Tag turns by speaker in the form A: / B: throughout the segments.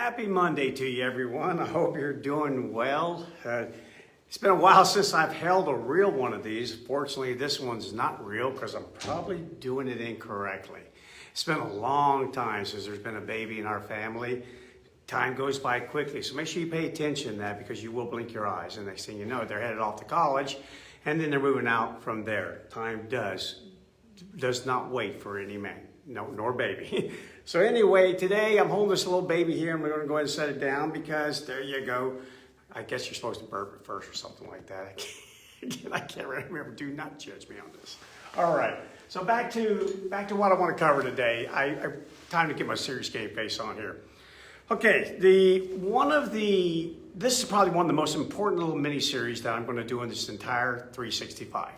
A: Happy Monday to you, everyone. I hope you're doing well. It's been a while since I've held a real one of these. Fortunately, this one's not real because I'm probably doing it incorrectly. It's been a long time since there's been a baby in our family. Time goes by quickly, so make sure you pay attention to that because you will blink your eyes. And next thing you know, they're headed off to college, and then they're moving out from there. Time does not wait for any man, no, nor baby. So anyway, today I'm holding this little baby here, and we're going to go ahead and set it down because there you go. I guess you're supposed to burp it first or something like that. I can't remember. Do not judge me on this. All right. So back to what I want to cover today. Time to get my serious game face on here. Okay. This is probably one of the most important little mini series that I'm going to do in this entire 365.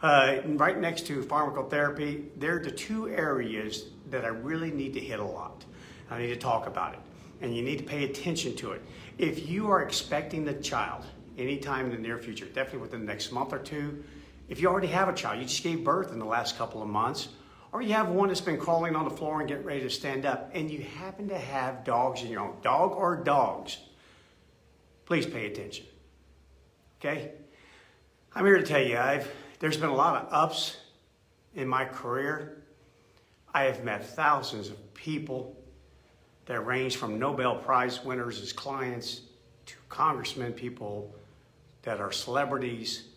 A: Right next to pharmacotherapy, they're the two areas that I really need to hit a lot. I need to talk about it, and you need to pay attention to it. If you are expecting a child anytime in the near future, definitely within the next month or two, if you already have a child, you just gave birth in the last couple of months, or you have one that's been crawling on the floor and getting ready to stand up, and you happen to have dogs in your own, dog or dogs, please pay attention, okay? I'm here to tell you, there's been a lot of ups in my career. I have met thousands of people that range from Nobel Prize winners as clients to congressmen, people that are celebrities.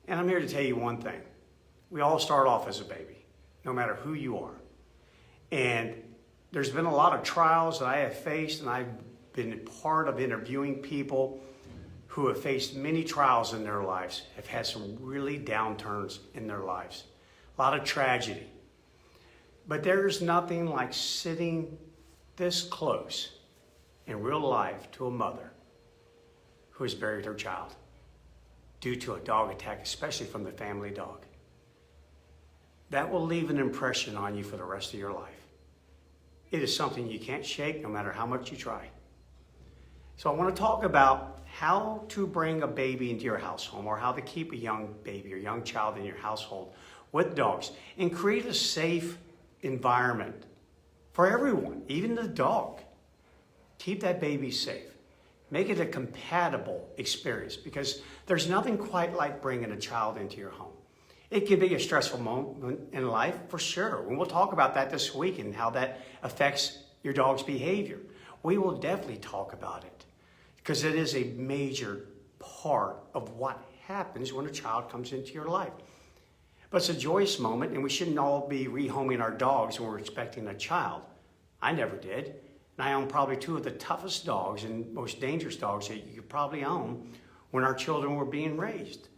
A: And I'm here to tell you one thing. We all start off as a baby, no matter who you are. And there's been a lot of trials that I have faced, and I've been part of interviewing people who have faced many trials in their lives, have had some really downturns in their lives, a lot of tragedy. But there's nothing like sitting this close in real life to a mother who has buried her child due to a dog attack, especially from the family dog. That will leave an impression on you for the rest of your life. It is something you can't shake no matter how much you try. So I want to talk about how to bring a baby into your household, or how to keep a young baby or young child in your household with dogs and create a safe environment for everyone, even the dog. Keep that baby safe. Make it a compatible experience, because there's nothing quite like bringing a child into your home. It can be a stressful moment in life, for sure. And we'll talk about that this week and how that affects your dog's behavior. We will definitely talk about it, because it is a major part of what happens when a child comes into your life. But it's a joyous moment, and we shouldn't all be rehoming our dogs when we're expecting a child. I never did. And I own probably two of the toughest dogs and most dangerous dogs that you could probably own when our children were being raised.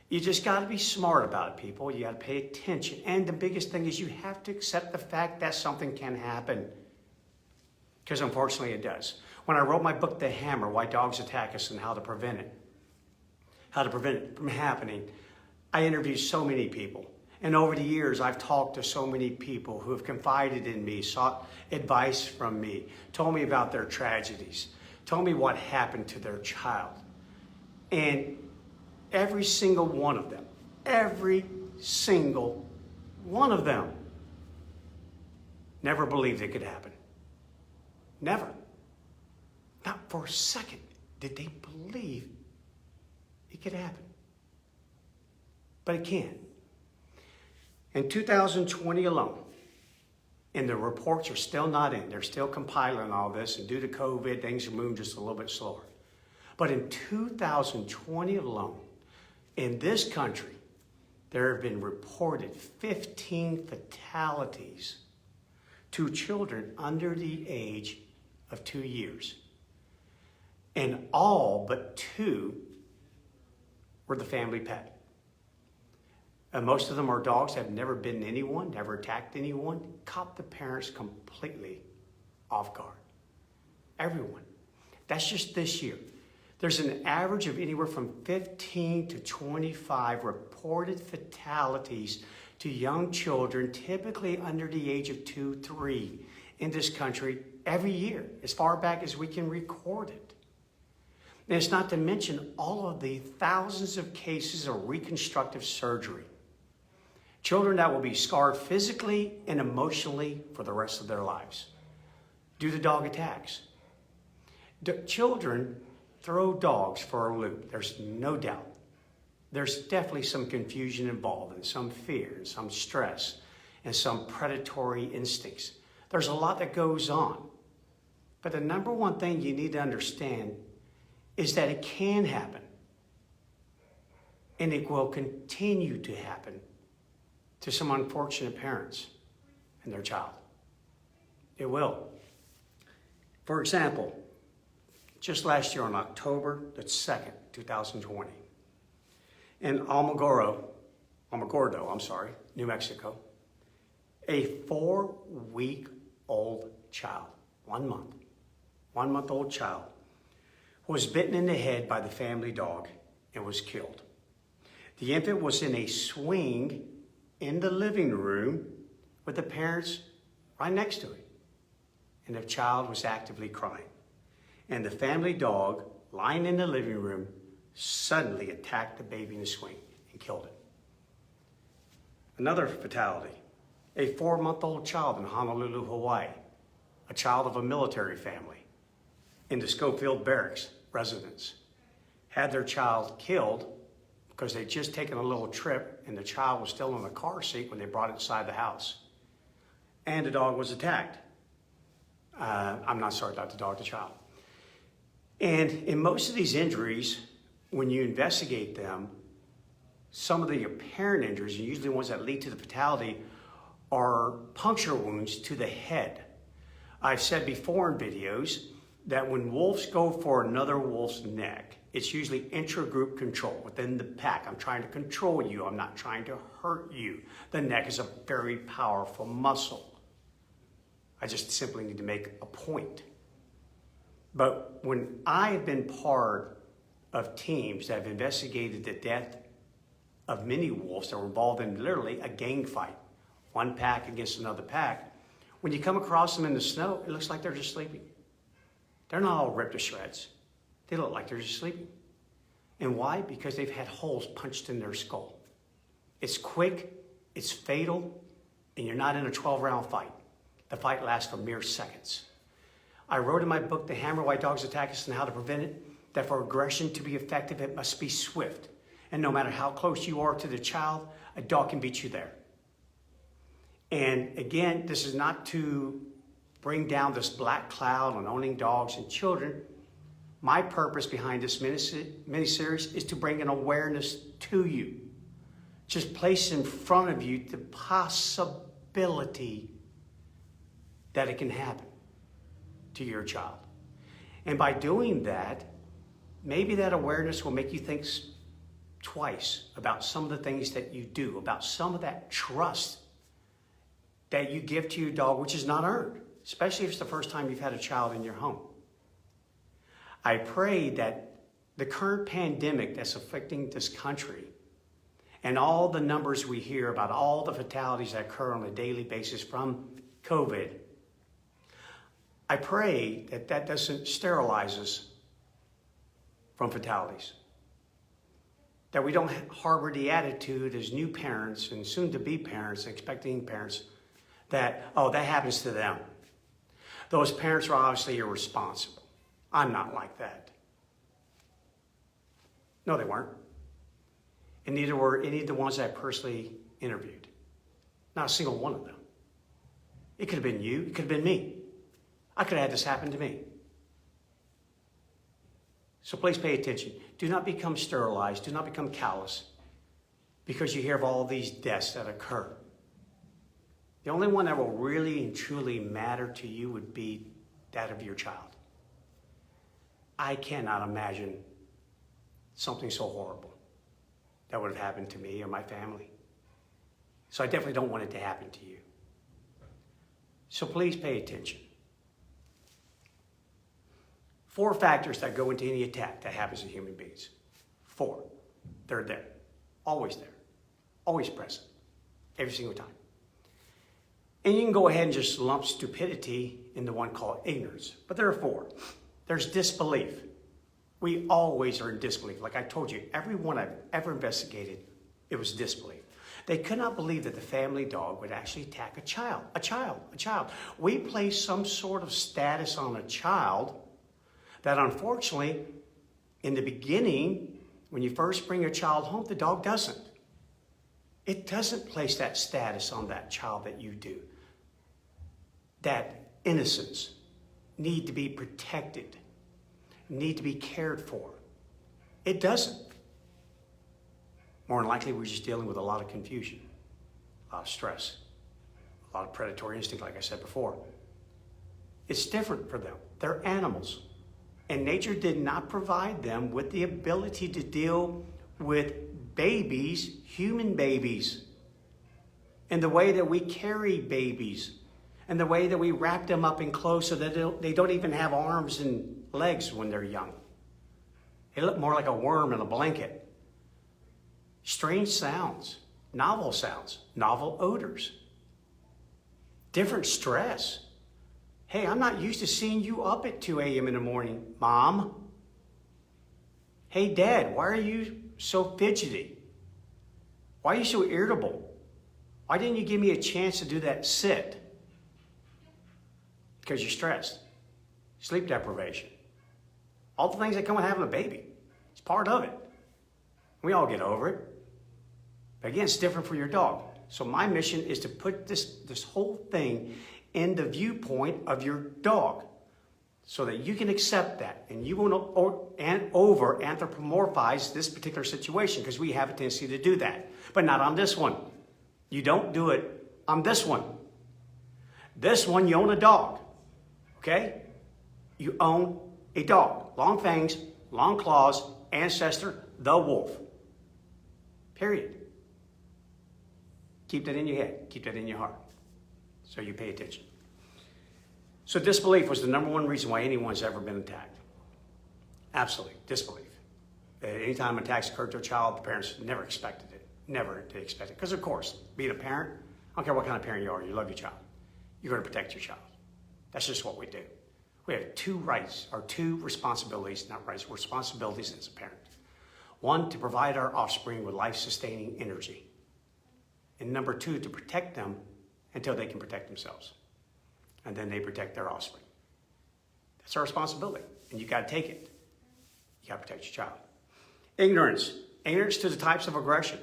A: You just got to be smart about it, people. You got to pay attention. And the biggest thing is you have to accept the fact that something can happen, because unfortunately it does. When I wrote my book, The Hammer, Why Dogs Attack Us and how to prevent it from happening, I interviewed so many people. And over the years, I've talked to so many people who have confided in me, sought advice from me, told me about their tragedies, told me what happened to their child. And every single one of them never believed it could happen. Never. Not for a second did they believe it could happen. But it can. In 2020 alone, and the reports are still not in, they're still compiling all this, and due to COVID, things are moving just a little bit slower. But in 2020 alone, in this country, there have been reported 15 fatalities to children under the age of 2 years. And all but 2 were the family pet. And most of them are dogs that have never bitten anyone, never attacked anyone, caught the parents completely off guard. Everyone. That's just this year. There's an average of anywhere from 15 to 25 reported fatalities to young children, typically under the age of 2, 3, in this country every year, as far back as we can record it. And it's not to mention all of the thousands of cases of reconstructive surgery. Children that will be scarred physically and emotionally for the rest of their lives due to dog attacks. Children throw dogs for a loop. There's no doubt. There's definitely some confusion involved and some fear and some stress and some predatory instincts. There's a lot that goes on. But the number one thing you need to understand is that it can happen. And it will continue to happen to some unfortunate parents and their child. It will. For example, just last year on October the 2nd, 2020, in Alamogordo, New Mexico, a 4-week-old child, 1-month-old child, was bitten in the head by the family dog and was killed. The infant was in a swing in the living room with the parents right next to it. And the child was actively crying. And the family dog, lying in the living room, suddenly attacked the baby in the swing and killed it. Another fatality, a 4-month-old child in Honolulu, Hawaii, a child of a military family in the Schofield Barracks residence, had their child killed because they'd just taken a little trip and the child was still in the car seat when they brought it inside the house. And the dog was attacked. I'm not sorry about the dog, the child. And in most of these injuries, when you investigate them, some of the apparent injuries, and usually the ones that lead to the fatality, are puncture wounds to the head. I've said before in videos that when wolves go for another wolf's neck, it's usually intra-group control within the pack. I'm trying to control you. I'm not trying to hurt you. The neck is a very powerful muscle. I just simply need to make a point. But when I have been part of teams that have investigated the death of many wolves that were involved in literally a gang fight, one pack against another pack, when you come across them in the snow, it looks like they're just sleeping. They're not all ripped to shreds. They look like they're just sleeping. And why? Because they've had holes punched in their skull. It's quick, it's fatal, and you're not in a 12-round fight. The fight lasts for mere seconds. I wrote in my book, The Hammer Why Dogs Attack Us and How to Prevent It, that for aggression to be effective, it must be swift. And no matter how close you are to the child, a dog can beat you there. And again, this is not to bring down this black cloud on owning dogs and children. My purpose behind this miniseries is to bring an awareness to you. Just place in front of you the possibility that it can happen to your child. And by doing that, maybe that awareness will make you think twice about some of the things that you do, about some of that trust that you give to your dog, which is not earned, especially if it's the first time you've had a child in your home. I pray that the current pandemic that's afflicting this country and all the numbers we hear about all the fatalities that occur on a daily basis from COVID, I pray that that doesn't sterilize us from fatalities. That we don't harbor the attitude as new parents and soon-to-be parents, expecting parents, that, oh, that happens to them. Those parents are obviously irresponsible. I'm not like that. No, they weren't. And neither were any of the ones I personally interviewed. Not a single one of them. It could have been you. It could have been me. I could have had this happen to me. So please pay attention. Do not become sterilized. Do not become callous because you hear of all these deaths that occur. The only one that will really and truly matter to you would be that of your child. I cannot imagine something so horrible that would have happened to me or my family. So I definitely don't want it to happen to you. So please pay attention. 4 factors that go into any attack that happens to human beings. 4. They're there. Always there. Always present. Every single time. And you can go ahead and just lump stupidity into one called ignorance. But there are 4. There's disbelief. We always are in disbelief. Like I told you, everyone I've ever investigated, it was disbelief. They could not believe that the family dog would actually attack a child. We place some sort of status on a child that unfortunately, in the beginning, when you first bring a child home, the dog doesn't. It doesn't place that status on that child that you do. That innocence need to be protected, need to be cared for. It doesn't. More than likely, we're just dealing with a lot of confusion, a lot of stress, a lot of predatory instinct, like I said before. It's different for them. They're animals. And nature did not provide them with the ability to deal with babies, human babies, and the way that we carry babies, and the way that we wrap them up in clothes so that they don't even have arms and legs when they're young. They look more like a worm in a blanket. Strange sounds, novel odors, different stress. Hey, I'm not used to seeing you up at 2 a.m. in the morning, Mom. Hey, Dad, why are you so fidgety? Why are you so irritable? Why didn't you give me a chance to do that sit? Because you're stressed. Sleep deprivation. All the things that come with having a baby. It's part of it. We all get over it. But again, it's different for your dog. So my mission is to put this whole thing in the viewpoint of your dog so that you can accept that and you won't over anthropomorphize this particular situation, because we have a tendency to do that. But not on this one. You don't do it on this one. This one, you own a dog. Okay? You own a dog. Long fangs, long claws, ancestor, the wolf. Period. Keep that in your head. Keep that in your heart. So you pay attention. So disbelief was the number one reason why anyone's ever been attacked. Absolutely, disbelief. Anytime attacks occurred to a child, the parents never expected it. Never did expect it. Because of course, being a parent, I don't care what kind of parent you are, you love your child. You're going to protect your child. That's just what we do. We have two rights, or two responsibilities, not rights, responsibilities as a parent. One, to provide our offspring with life-sustaining energy. And number two, to protect them until they can protect themselves. And then they protect their offspring. That's our responsibility. And you got to take it. You got to protect your child. Ignorance. Ignorance to the types of aggression.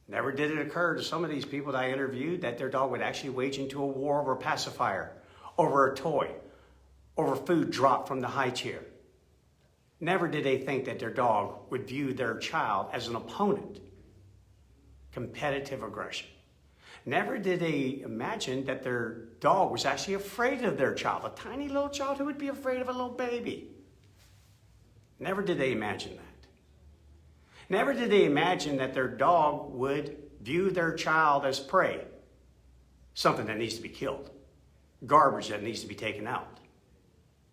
A: Never did it occur to some of these people that I interviewed that their dog would actually wage into a war over a pacifier, over a toy, over food dropped from the high chair. Never did they think that their dog would view their child as an opponent. Competitive aggression. Never did they imagine that their dog was actually afraid of their child, a tiny little child who would be afraid of a little baby. Never did they imagine that. Never did they imagine that their dog would view their child as prey, something that needs to be killed, garbage that needs to be taken out.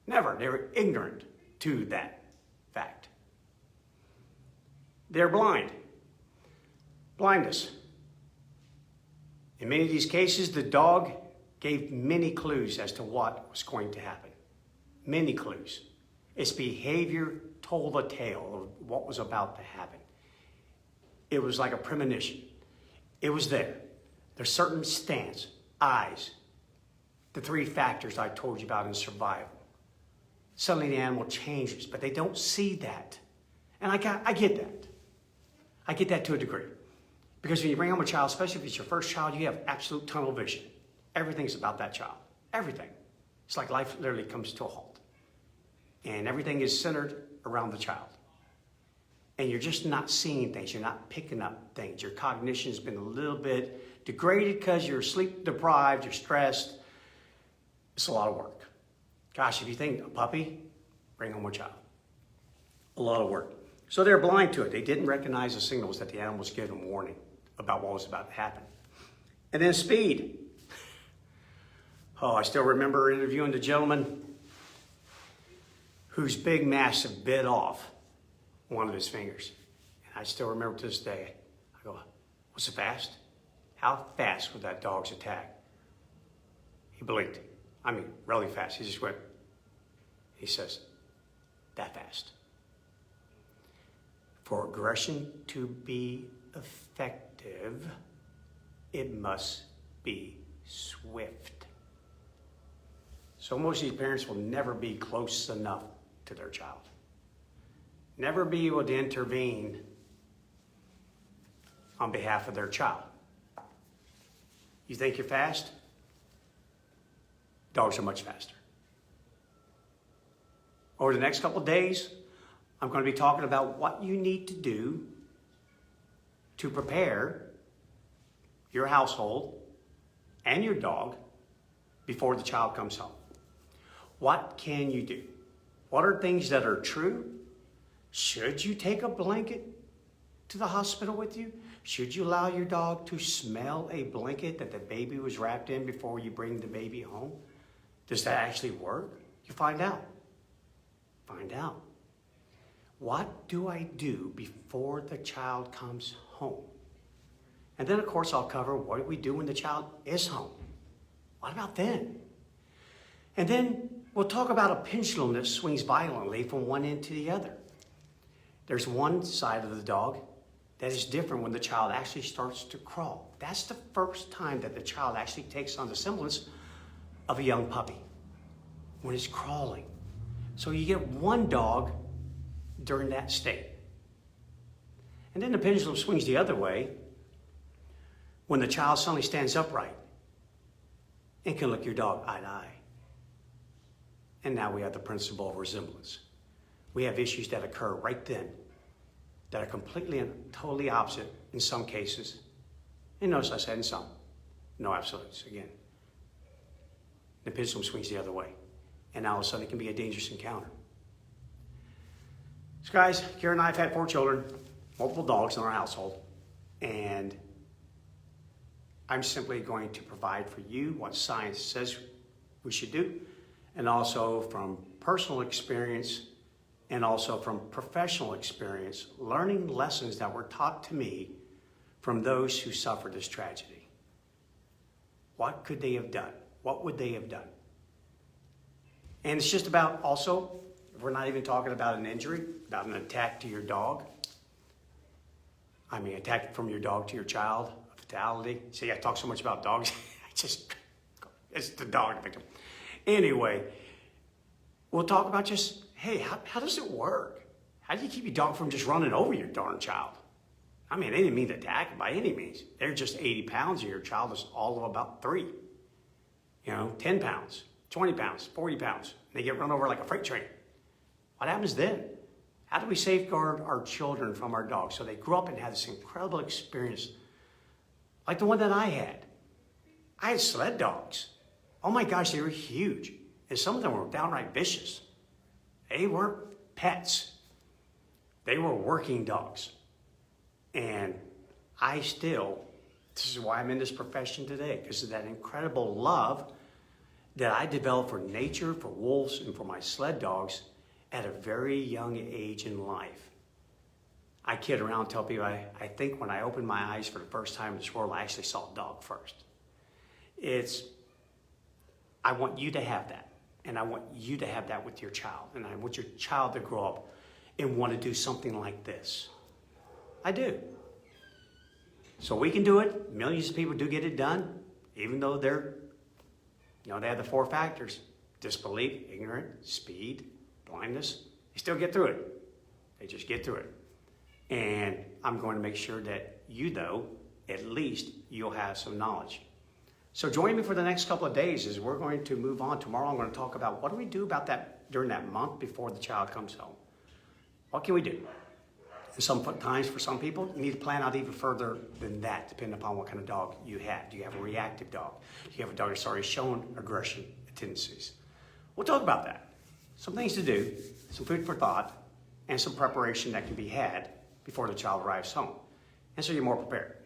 A: Never. They were ignorant to that fact. They're blind. Blindness. In many of these cases, the dog gave many clues as to what was going to happen. Many clues. Its behavior told a tale of what was about to happen. It was like a premonition. It was there. There's certain stance, eyes, the three factors I told you about in survival. Suddenly the animal changes, but they don't see that. And I get that. I get that to a degree. Because when you bring home a child, especially if it's your first child, you have absolute tunnel vision. Everything's about that child. Everything. It's like life literally comes to a halt. And everything is centered around the child. And you're just not seeing things. You're not picking up things. Your cognition's been a little bit degraded because you're sleep deprived, you're stressed. It's a lot of work. Gosh, if you think a puppy, bring home a child. A lot of work. So they're blind to it. They didn't recognize the signals that the animal was giving warning about what was about to happen. And then speed. Oh, I still remember interviewing the gentleman whose big mastiff bit off one of his fingers. And I still remember to this day. I go, was it fast? How fast was that dog's attack? He blinked. I mean, really fast. He just went, he says, that fast. For aggression to be effective, it must be swift. So most of these parents will never be close enough to their child. Never be able to intervene on behalf of their child. You think you're fast? Dogs are much faster. Over the next couple of days, I'm going to be talking about what you need to do to prepare your household and your dog before the child comes home. What can you do? What are things that are true? Should you take a blanket to the hospital with you? Should you allow your dog to smell a blanket that the baby was wrapped in before you bring the baby home? Does that actually work? You find out. Find out. What do I do before the child comes home? And then, of course, I'll cover what do we do when the child is home? What about then? And then we'll talk about a pendulum that swings violently from one end to the other. There's one side of the dog that is different when the child actually starts to crawl. That's the first time that the child actually takes on the semblance of a young puppy, when it's crawling. So you get one dog during that state. And then the pendulum swings the other way when the child suddenly stands upright and can look your dog eye to eye. And now we have the principle of resemblance. We have issues that occur right then that are completely and totally opposite in some cases. And notice I said in some. No absolutes, again. The pendulum swings the other way. And now all of a sudden it can be a dangerous encounter. So guys, Kara and I have had 4 children, multiple dogs in our household, and I'm simply going to provide for you what science says we should do, and also from personal experience and also from professional experience, learning lessons that were taught to me from those who suffered this tragedy. What could they have done? What would they have done? And it's just about also, we're not even talking about an injury, about an attack to your dog. I mean, attack from your dog to your child, a fatality. See, I talk so much about dogs. It's the dog victim. Anyway, we'll talk about just, hey, how does it work? How do you keep your dog from just running over your darn child? I mean, they didn't mean to attack by any means. They're just 80 pounds, and your child is all of about 3. 10 pounds, 20 pounds, 40 pounds. They get run over like a freight train. What happens then? How do we safeguard our children from our dogs so they grow up and have this incredible experience like the one that I had? I had sled dogs. Oh my gosh, they were huge. And some of them were downright vicious. They weren't pets. They were working dogs. And this is why I'm in this profession today, because of that incredible love that I developed for nature, for wolves, and for my sled dogs at a very young age in life. I kid around and tell people, I think when I opened my eyes for the first time in this world, I actually saw a dog first. I want you to have that. And I want you to have that with your child. And I want your child to grow up and want to do something like this. I do. So we can do it. Millions of people do get it done, even though they have the 4 factors: disbelief, ignorant, speed, blindness. They still get through it. They just get through it. And I'm going to make sure that you, though, at least you'll have some knowledge. So join me for the next couple of days as we're going to move on. Tomorrow I'm going to talk about what do we do about that during that month before the child comes home. What can we do? And sometimes for some people, you need to plan out even further than that, depending upon what kind of dog you have. Do you have a reactive dog? Do you have a dog that's already shown aggression tendencies? We'll talk about that. Some things to do, some food for thought, and some preparation that can be had before the child arrives home. And so you're more prepared.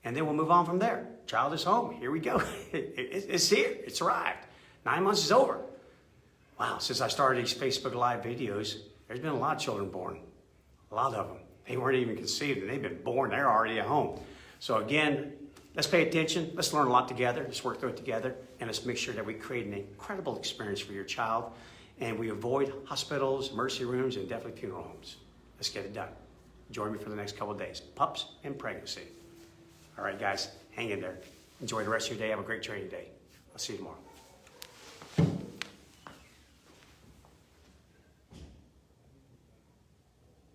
A: And then we'll move on from there. Child is home. Here we go. It's here. It's arrived. 9 months is over. Wow, since I started these Facebook Live videos, there's been a lot of children born. A lot of them. They weren't even conceived, and they've been born. They're already at home. So again, let's pay attention. Let's learn a lot together. Let's work through it together. And let's make sure that we create an incredible experience for your child. And we avoid hospitals, emergency rooms, and definitely funeral homes. Let's get it done. Join me for the next couple of days. Pups and pregnancy. All right, guys, hang in there. Enjoy the rest of your day. Have a great training day. I'll see you tomorrow.